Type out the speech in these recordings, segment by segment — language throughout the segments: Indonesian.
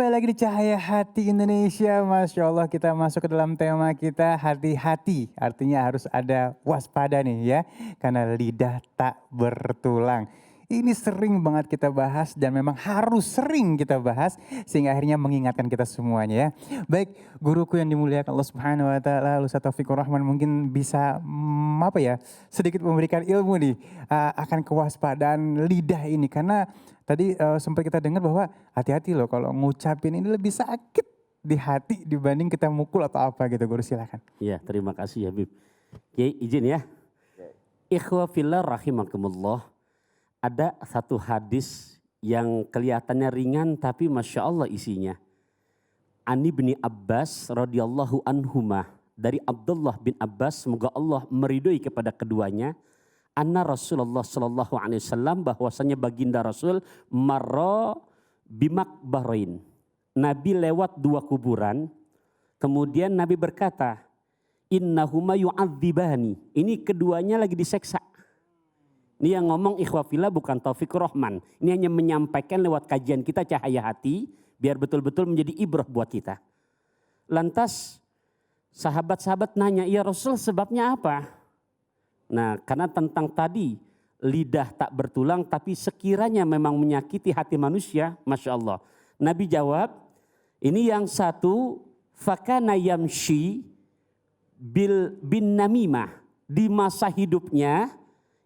kembali lagi di Cahaya Hati Indonesia. Masya Allah, kita masuk ke dalam tema kita hati-hati. Artinya harus ada waspada nih ya. Karena lidah tak bertulang. Ini sering banget kita bahas dan memang harus sering kita bahas. Sehingga akhirnya mengingatkan kita semuanya ya. Baik, guruku yang dimuliakan Allah Subhanahu Wa Taala, Ustaz Taufikur Rahman mungkin bisa sedikit memberikan ilmu nih akan kewaspadaan lidah ini. Karena tadi sempat kita dengar bahwa hati-hati loh kalau ngucapin ini lebih sakit di hati dibanding kita mukul atau apa gitu. Guru silakan. Ya, terima kasih Habib. Kiai izin ya. Ikhwa fillah rahimakumullah. Ada satu hadis yang kelihatannya ringan tapi Masya Allah isinya. Ani bin Abbas radhiyallahu anhumah. Dari Abdullah bin Abbas, semoga Allah meridhoi kepada keduanya. Anna Rasulullah sallallahu alaihi wasallam, bahwasanya baginda Rasul marra bimakbarain. Nabi lewat dua kuburan. Kemudian Nabi berkata, innahuma yu'adzibani. Ini keduanya lagi diseksa. Ini yang ngomong ikhwah fillah bukan Taufikur Rahman. Ini hanya menyampaikan lewat kajian kita Cahaya Hati. Biar betul-betul menjadi ibrah buat kita. Lantas sahabat-sahabat nanya, ya Rasul sebabnya apa? Nah, karena tentang tadi lidah tak bertulang tapi sekiranya memang menyakiti hati manusia, Masya Allah. Nabi jawab, ini yang satu, fakana yamshi bin namimah. Di masa hidupnya,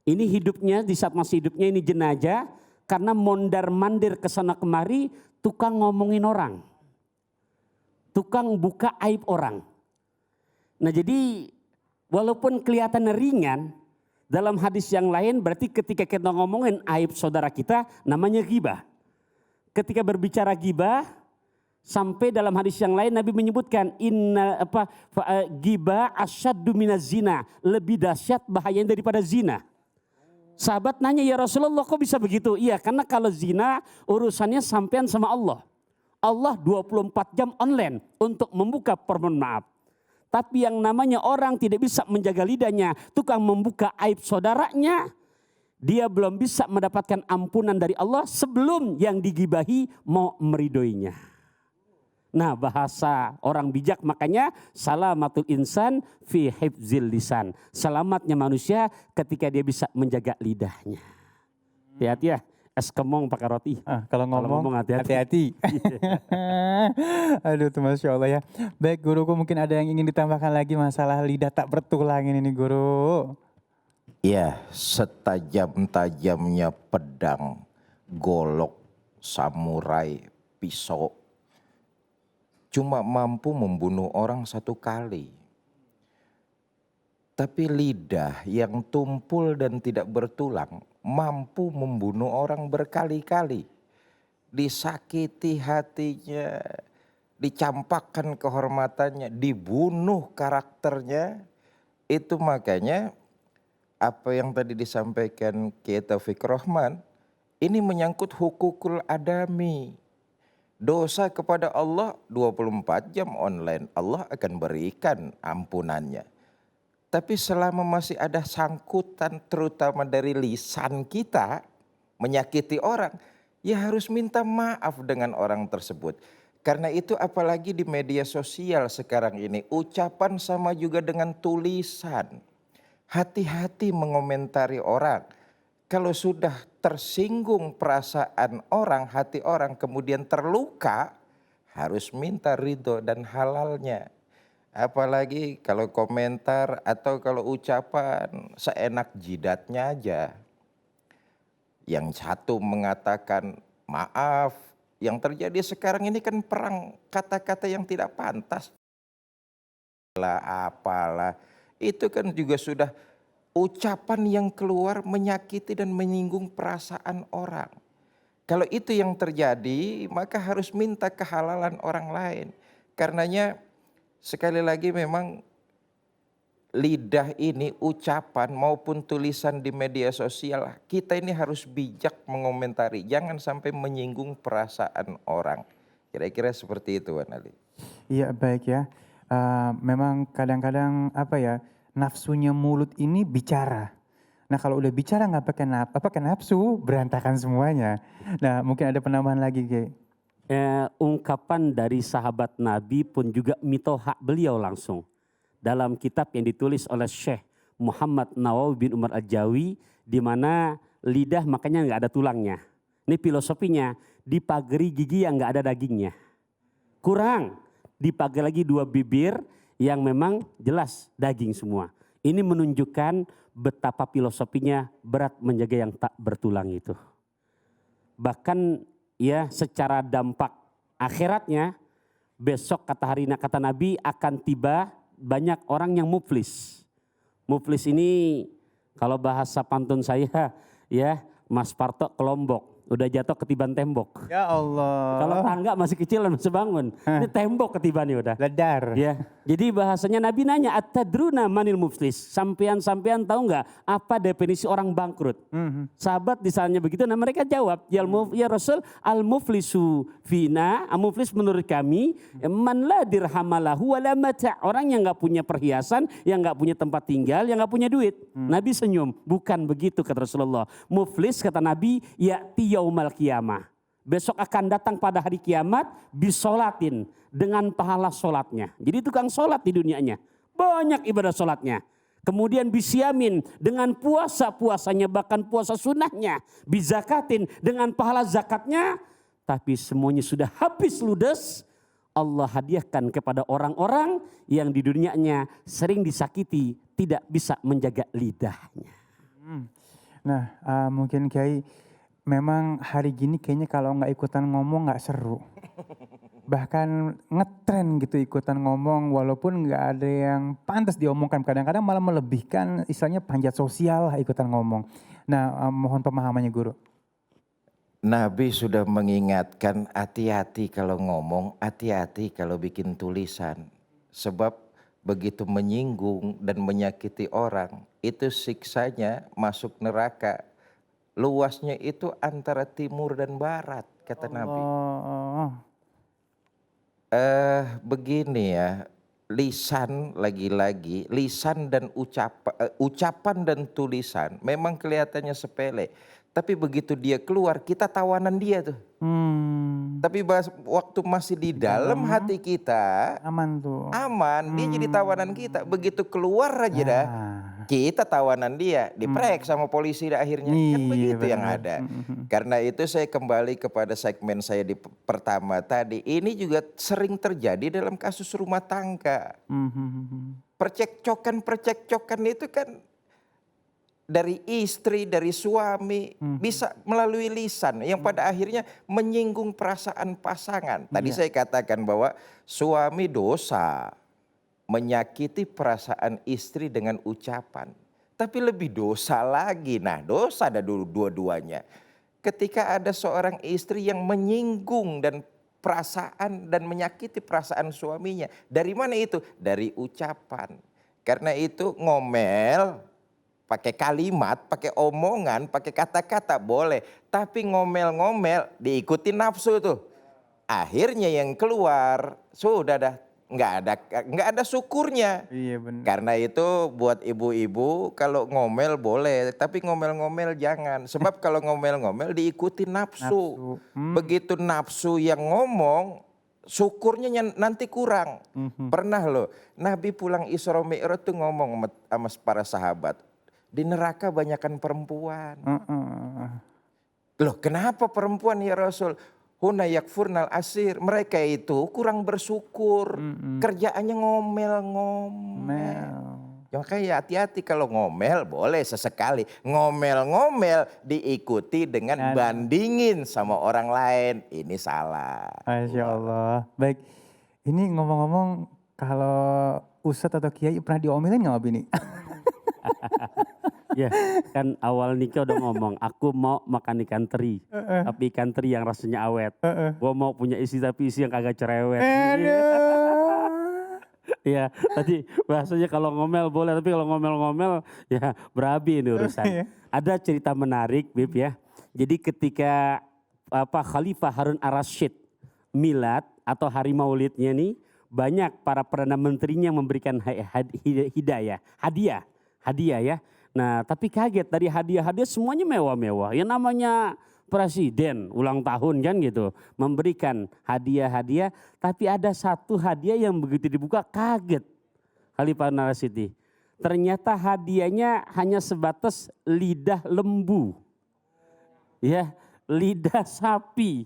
ini hidupnya di saat masih hidupnya ini jenazah, karena mondar-mandir kesana kemari, tukang ngomongin orang. Tukang buka aib orang. Nah jadi walaupun kelihatan ringan, dalam hadis yang lain berarti ketika kita ngomongin aib saudara kita namanya ghibah. Ketika berbicara ghibah, sampai dalam hadis yang lain Nabi menyebutkan ghibah asyaddu minaz zina, lebih dahsyat bahayanya daripada zina. Sahabat nanya, ya Rasulullah kok bisa begitu? Iya, karena kalau zina urusannya sampean sama Allah. Allah 24 jam online untuk membuka permohonan maaf. Tapi yang namanya orang tidak bisa menjaga lidahnya, tukang membuka aib saudaranya, dia belum bisa mendapatkan ampunan dari Allah sebelum yang digibahi mau meridoinya. Nah, bahasa orang bijak makanya salamatul insan fi hifzil lisan. Selamatnya manusia ketika dia bisa menjaga lidahnya. Hati-hati ya, es kemong pakai roti. Kalau ngomong hati-hati. Aduh tuh Masya Allah ya. Baik guruku, mungkin ada yang ingin ditambahkan lagi masalah lidah tak bertulang ini nih guru. Ya, setajam-tajamnya pedang, golok, samurai, pisau, cuma mampu membunuh orang satu kali. Tapi lidah yang tumpul dan tidak bertulang mampu membunuh orang berkali-kali. Disakiti hatinya, dicampakkan kehormatannya, dibunuh karakternya. Itu makanya apa yang tadi disampaikan Kiai Taufikur Rahman, ini menyangkut hukukul adami. Dosa kepada Allah 24 jam online, Allah akan berikan ampunannya. Tapi selama masih ada sangkutan terutama dari lisan kita menyakiti orang, ya harus minta maaf dengan orang tersebut. Karena itu apalagi di media sosial sekarang ini, ucapan sama juga dengan tulisan. Hati-hati mengomentari orang. Kalau sudah tersinggung perasaan orang, hati orang, kemudian terluka, harus minta ridho dan halalnya. Apalagi kalau komentar atau kalau ucapan seenak jidatnya aja. Yang satu mengatakan maaf, yang terjadi sekarang ini kan perang kata-kata yang tidak pantas. Apalah, itu kan juga sudah ucapan yang keluar menyakiti dan menyinggung perasaan orang. Kalau itu yang terjadi, maka harus minta kehalalan orang lain. Karenanya sekali lagi memang lidah ini, ucapan maupun tulisan di media sosial, kita ini harus bijak mengomentari. Jangan sampai menyinggung perasaan orang. Kira-kira seperti itu, Wan Ali. Iya baik ya. Memang kadang-kadang nafsunya mulut ini bicara. Nah kalau udah bicara nggak pakai nafsu, berantakan semuanya. Nah mungkin ada penambahan lagi, Ki. ungkapan dari sahabat Nabi pun juga mitohak beliau langsung. Dalam kitab yang ditulis oleh Syekh Muhammad Nawawi bin Umar Al-Jawi, di mana lidah makanya nggak ada tulangnya. Ini filosofinya, dipagari gigi yang nggak ada dagingnya. Kurang, dipagari lagi 2 bibir yang memang jelas daging semua. Ini menunjukkan betapa filosofinya berat menjaga yang tak bertulang itu. Bahkan ya secara dampak akhiratnya, besok kata Nabi akan tiba banyak orang yang muflis. Muflis ini kalau bahasa pantun saya ya Mas Parto ke Lombok, udah jatuh ketiban tembok. Ya Allah. Kalau tangga masih kecil masih bangun, ini tembok ketibannya udah. Ledar. Ya, jadi bahasanya Nabi nanya, "Atadruna manil muflis?" Sampean tahu nggak apa definisi orang bangkrut? Sahabat disanya begitu, nah mereka jawab, "Ya Rasul, al muflisu fina, al muflis menurut kami, man la dirhamalahu wala mata'." Orang yang nggak punya perhiasan, yang nggak punya tempat tinggal, yang nggak punya duit. Nabi senyum, bukan begitu kata Rasulullah. Muflis kata Nabi, ya'ti yaumal qiyamah. Besok akan datang pada hari kiamat bisolatin dengan pahala solatnya. Jadi tukang solat di dunianya. Banyak ibadah solatnya. Kemudian bisiamin dengan puasanya bahkan puasa sunnahnya. Bizakatin dengan pahala zakatnya. Tapi semuanya sudah habis ludes. Allah hadiahkan kepada orang-orang yang di dunianya sering disakiti. Tidak bisa menjaga lidahnya. Nah mungkin Kiai, memang hari gini kayaknya kalau nggak ikutan ngomong nggak seru. Bahkan ngetren gitu ikutan ngomong walaupun nggak ada yang pantas diomongkan. Kadang-kadang malah melebihkan istilahnya panjat sosial lah ikutan ngomong. Nah mohon pemahamannya guru. Nabi sudah mengingatkan hati-hati kalau ngomong, hati-hati kalau bikin tulisan. Sebab begitu menyinggung dan menyakiti orang, itu siksanya masuk neraka. Luasnya itu antara timur dan barat, kata Nabi. Begini ya, lisan lagi-lagi, lisan dan ucapan dan tulisan memang kelihatannya sepele. Tapi begitu dia keluar, kita tawanan dia tuh. Tapi waktu masih di dalam hati kita, aman tuh. Aman, dia jadi tawanan kita. Begitu keluar aja dah, kita tawanan dia, diprek sama polisi akhirnya. Kan begitu yang ada. Karena itu saya kembali kepada segmen saya di pertama tadi. Ini juga sering terjadi dalam kasus rumah tangga. Percekcokan itu kan dari istri, dari suami, bisa melalui lisan yang pada akhirnya menyinggung perasaan pasangan. Tadi saya katakan bahwa suami dosa menyakiti perasaan istri dengan ucapan. Tapi lebih dosa lagi, nah dosa ada dua-duanya. Ketika ada seorang istri yang menyinggung dan perasaan dan menyakiti perasaan suaminya. Dari mana itu? Dari ucapan. Karena itu ngomel, pakai kalimat, pakai omongan, pakai kata-kata boleh. Tapi ngomel-ngomel diikuti nafsu tuh. Akhirnya yang keluar sudah dah nggak ada syukurnya. Iya benar. Karena itu buat ibu-ibu kalau ngomel boleh, tapi ngomel-ngomel jangan. Sebab kalau ngomel-ngomel diikuti nafsu. Begitu nafsu yang ngomong, syukurnya nanti kurang. Pernah loh, Nabi pulang Isra Mi'raj tuh ngomong sama para sahabat. Di neraka banyakan perempuan. Loh kenapa perempuan ya Rasul? Huna yakfurnal asir. Mereka itu kurang bersyukur. Kerjaannya ngomel-ngomel. Makanya hati-hati kalau ngomel boleh sesekali. Ngomel-ngomel diikuti dengan bandingin sama orang lain. Ini salah. Masya Allah. Baik, ini ngomong-ngomong kalau Ustadz atau Kiai pernah diomelin nggak sama bini? Ya kan awal nikah udah ngomong, aku mau makan ikan teri. Tapi ikan teri yang rasanya awet. Gua mau punya istri tapi istri yang kagak cerewet. Ya tadi bahasanya kalau ngomel boleh, tapi kalau ngomel-ngomel ya berabi ini urusan. Ada cerita menarik Bib ya. Jadi ketika Khalifah Harun ar-Rasyid milad atau hari maulidnya nih, banyak para perdana menterinya memberikan hadiah ya. Nah tapi kaget dari hadiah-hadiah semuanya mewah-mewah. Yang namanya presiden ulang tahun kan gitu, memberikan hadiah-hadiah, tapi ada satu hadiah yang begitu dibuka kaget Khalifah Ar-Rasyidi. Ternyata hadiahnya hanya sebatas lidah lembu. Ya, lidah sapi.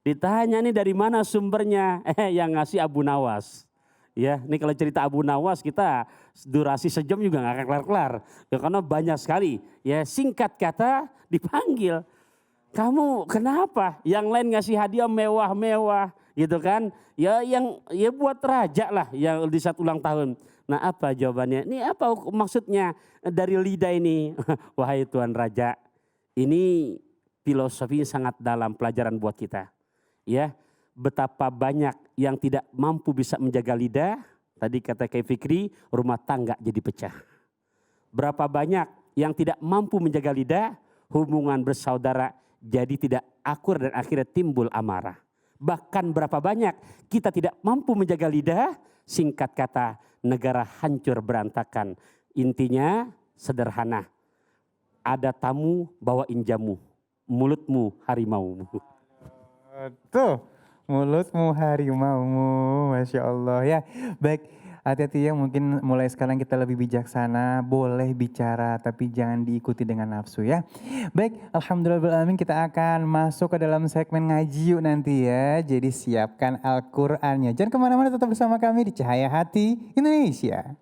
Ditanya nih dari mana sumbernya? Yang ngasih Abu Nawas. Ya, ini kalau cerita Abu Nawas kita durasi sejam juga nggak akan kelar-kelar. Ya, karena banyak sekali. Ya, singkat kata dipanggil. Kamu kenapa? Yang lain ngasih hadiah mewah-mewah gitu kan? Ya buat raja lah yang di saat ulang tahun. Nah, apa jawabannya? Ini apa maksudnya dari lidah ini? Wahai Tuan Raja, ini filosofinya sangat dalam, pelajaran buat kita. Ya, betapa banyak yang tidak mampu bisa menjaga lidah. Tadi kata Kiai Fikri, rumah tangga jadi pecah. Berapa banyak yang tidak mampu menjaga lidah, hubungan bersaudara jadi tidak akur dan akhirnya timbul amarah. Bahkan berapa banyak kita tidak mampu menjaga lidah, singkat kata negara hancur berantakan. Intinya sederhana, ada tamu bawain jamu, mulutmu harimaumu. Tuh, mulutmu harimaumu, Masya Allah ya. Baik, hati-hati ya, mungkin mulai sekarang kita lebih bijaksana, boleh bicara tapi jangan diikuti dengan nafsu ya. Baik, Alhamdulillah kita akan masuk ke dalam segmen ngaji yuk nanti ya. Jadi siapkan Al-Qur'annya. Jangan kemana-mana, tetap bersama kami di Cahaya Hati Indonesia.